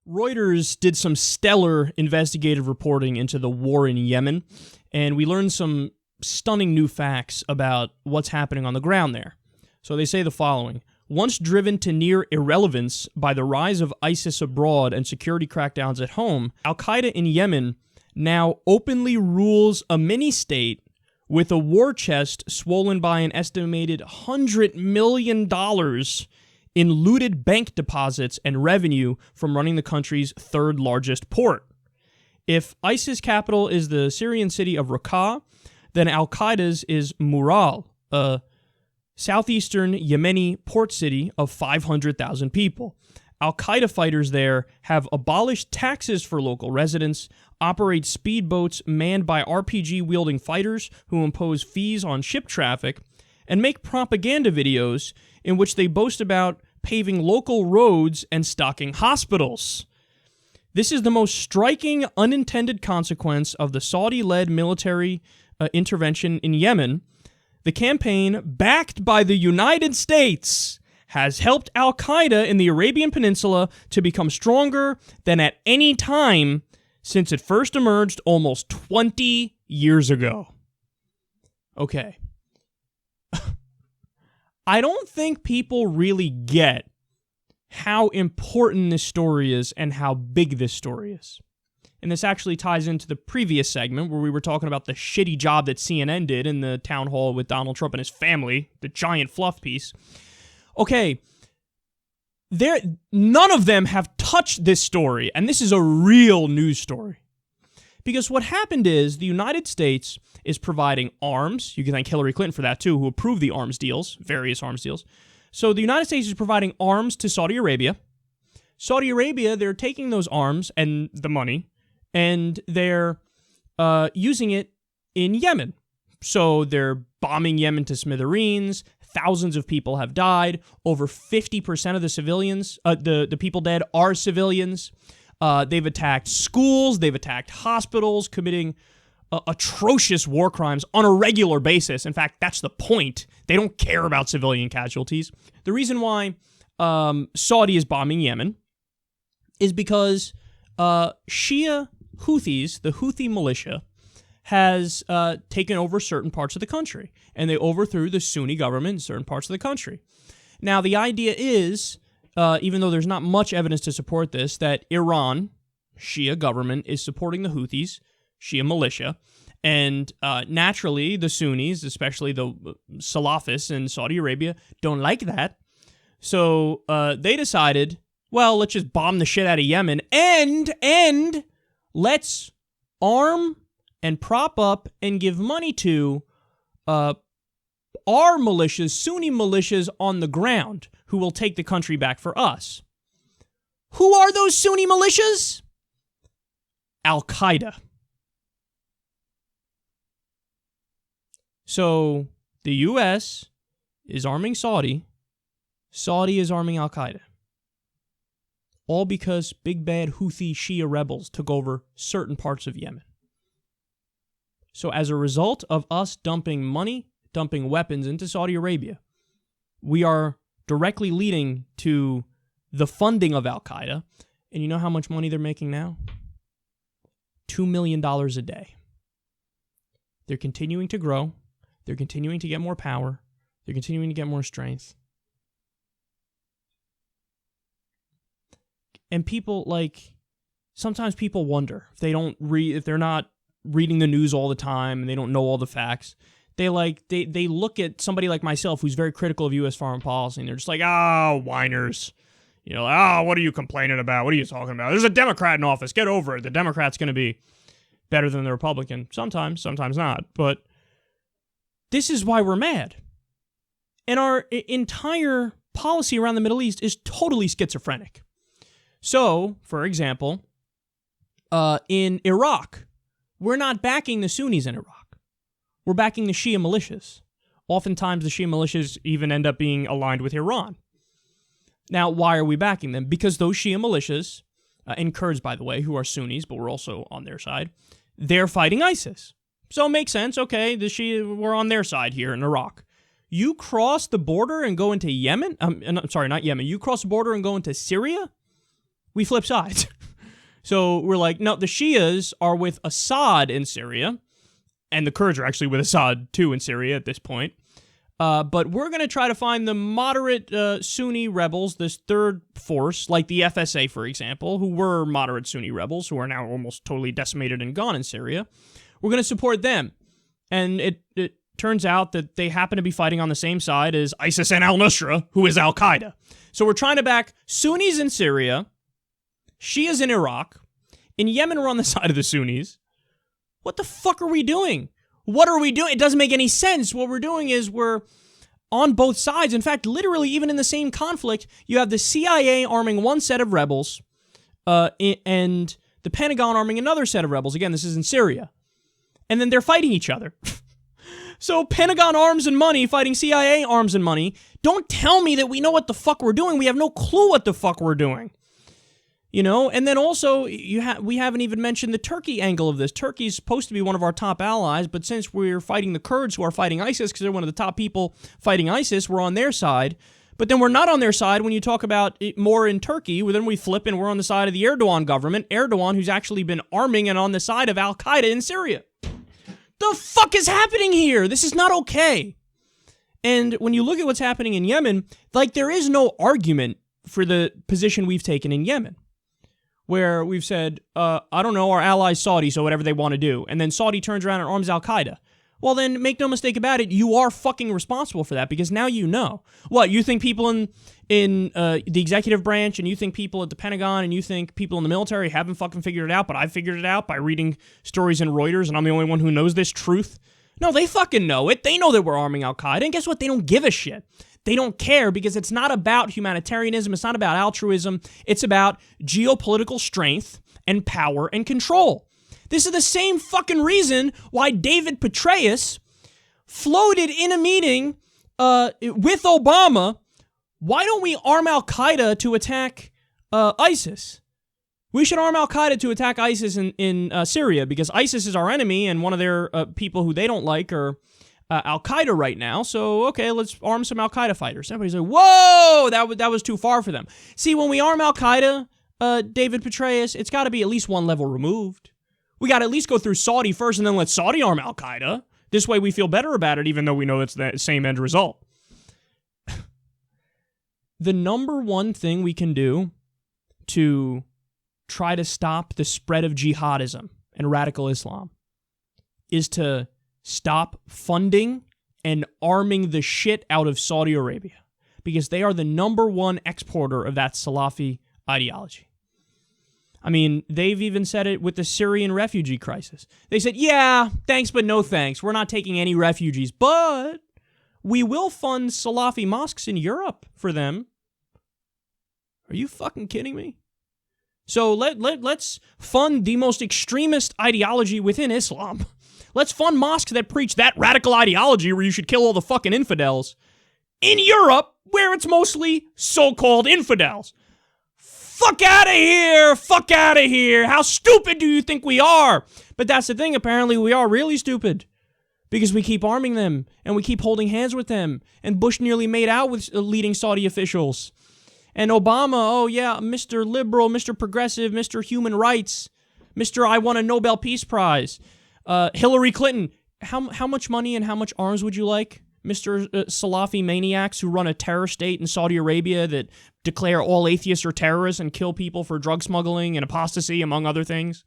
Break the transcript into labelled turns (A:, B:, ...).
A: Reuters did some stellar investigative reporting into the war in Yemen, and we learned some stunning new facts about what's happening on the ground there. So they say the following. Once driven to near irrelevance by the rise of ISIS abroad and security crackdowns at home, Al-Qaeda in Yemen now openly rules a mini-state with a war chest swollen by an estimated $100 million in looted bank deposits and revenue from running the country's third largest port. If ISIS capital is the Syrian city of Raqqa, then Al-Qaeda's is Mural, a southeastern Yemeni port city of 500,000 people. Al-Qaeda fighters there have abolished taxes for local residents, operate speedboats manned by RPG-wielding fighters who impose fees on ship traffic, and make propaganda videos in which they boast about paving local roads and stocking hospitals. This is the most striking unintended consequence of the Saudi-led military intervention in Yemen. The campaign, backed by the United States, has helped Al-Qaeda in the Arabian Peninsula to become stronger than at any time since it first emerged almost 20 years ago. Okay. I don't think people really get how important this story is and how big this story is. And this actually ties into the previous segment where we were talking about the shitty job that CNN did in the town hall with Donald Trump and his family, the giant fluff piece. Okay, none of them have touched this story, and this is a real news story. Because what happened is the United States is providing arms. You can thank Hillary Clinton for that too, who approved the arms deals, various arms deals. So the United States is providing arms to Saudi Arabia. Saudi Arabia, they're taking those arms and the money, and they're using it in Yemen. So they're bombing Yemen to smithereens. Thousands of people have died. Over 50% of the civilians, the people dead, are civilians. They've attacked schools. They've attacked hospitals, committing atrocious war crimes on a regular basis. In fact, that's the point. They don't care about civilian casualties. The reason why Saudi is bombing Yemen is because Shia Houthis, the Houthi militia, has taken over certain parts of the country, and they overthrew the Sunni government in certain parts of the country. Now, the idea is, even though there's not much evidence to support this, that Iran, Shia government, is supporting the Houthis, Shia militia, and naturally, the Sunnis, especially the Salafists in Saudi Arabia, don't like that. So they decided, well, let's just bomb the shit out of Yemen, and let's arm and prop up and give money to our militias, Sunni militias on the ground, who will take the country back for us. Who are those Sunni militias? Al-Qaeda. So the U.S. is arming Saudi. Saudi is arming Al-Qaeda. All because big bad Houthi Shia rebels took over certain parts of Yemen. So as a result of us dumping money, dumping weapons into Saudi Arabia, we are directly leading to the funding of Al-Qaeda. And you know how much money they're making now? $2 million a day. They're continuing to grow. They're continuing to get more power. They're continuing to get more strength. And people, sometimes people wonder if if they're not reading the news all the time and they don't know all the facts. They look at somebody like myself who's very critical of U.S. foreign policy, and they're just like, whiners. What are you complaining about? What are you talking about? There's a Democrat in office. Get over it. The Democrat's going to be better than the Republican. Sometimes not. But this is why we're mad. And our entire policy around the Middle East is totally schizophrenic. So, for example, in Iraq, we're not backing the Sunnis in Iraq. We're backing the Shia militias. Oftentimes, the Shia militias even end up being aligned with Iran. Now, why are we backing them? Because those Shia militias, and Kurds, by the way, who are Sunnis, but we're also on their side, they're fighting ISIS. So it makes sense. Okay, the Shia, we're on their side here in Iraq. You cross the border and go into Yemen? Sorry, not Yemen. You cross the border and go into Syria? We flip sides. So we're like, no, the Shias are with Assad in Syria, and the Kurds are actually with Assad too in Syria at this point. But we're going to try to find the moderate Sunni rebels, this third force, like the FSA, for example, who were moderate Sunni rebels, who are now almost totally decimated and gone in Syria. We're going to support them. And it turns out that they happen to be fighting on the same side as ISIS and al-Nusra, who is Al-Qaeda. So we're trying to back Sunnis in Syria, Shias in Iraq. In Yemen, we're on the side of the Sunnis. What the fuck are we doing? What are we doing? It doesn't make any sense. What we're doing is we're on both sides. In fact, literally, even in the same conflict, you have the CIA arming one set of rebels and the Pentagon arming another set of rebels. Again, this is in Syria. And then they're fighting each other. So Pentagon arms and money fighting CIA arms and money. Don't tell me that we know what the fuck we're doing. We have no clue what the fuck we're doing. You know, and then also, we haven't even mentioned the Turkey angle of this. Turkey's supposed to be one of our top allies, but since we're fighting the Kurds who are fighting ISIS, because they're one of the top people fighting ISIS, we're on their side. But then we're not on their side when you talk about it more in Turkey. Well, then we flip and we're on the side of the Erdogan government. Erdogan, who's actually been arming and on the side of Al-Qaeda in Syria. The fuck is happening here? This is not okay. And when you look at what's happening in Yemen, like, there is no argument for the position we've taken in Yemen, where we've said, I don't know, our allies Saudi, so whatever they want to do. And then Saudi turns around and arms Al-Qaeda. Well, then, make no mistake about it, you are fucking responsible for that, because now you know. What, you think people in the executive branch, and you think people at the Pentagon, and you think people in the military haven't fucking figured it out, but I figured it out by reading stories in Reuters, and I'm the only one who knows this truth? No, they fucking know it. They know that we're arming Al-Qaeda, and guess what? They don't give a shit. They don't care, because it's not about humanitarianism, it's not about altruism, it's about geopolitical strength and power and control. This is the same fucking reason why David Petraeus floated in a meeting with Obama, why don't we arm Al-Qaeda to attack ISIS? We should arm Al-Qaeda to attack ISIS in Syria, because ISIS is our enemy, and one of their people who they don't like are Al-Qaeda right now, so okay, let's arm some Al-Qaeda fighters. Everybody's like, whoa, that was too far for them. See, when we arm Al-Qaeda, David Petraeus, it's got to be at least one level removed. We got to at least go through Saudi first, and then let Saudi arm Al-Qaeda. This way we feel better about it, even though we know it's the same end result. The number one thing we can do to try to stop the spread of jihadism and radical Islam is to stop funding and arming the shit out of Saudi Arabia, because they are the number one exporter of that Salafi ideology. I mean, they've even said it with the Syrian refugee crisis. They said, yeah, thanks, but no thanks. We're not taking any refugees, but we will fund Salafi mosques in Europe for them. Are you fucking kidding me? So let's fund the most extremist ideology within Islam. Let's fund mosques that preach that radical ideology where you should kill all the fucking infidels in Europe, where it's mostly so-called infidels. Fuck out of here! Fuck out of here! How stupid do you think we are? But that's the thing, apparently we are really stupid. Because we keep arming them, and we keep holding hands with them, and Bush nearly made out with leading Saudi officials. And Obama, oh yeah, Mr. Liberal, Mr. Progressive, Mr. Human Rights, Mr. I won a Nobel Peace Prize. Hillary Clinton, how much money and how much arms would you like? Mr. Salafi maniacs who run a terror state in Saudi Arabia that declare all atheists are terrorists and kill people for drug smuggling and apostasy, among other things.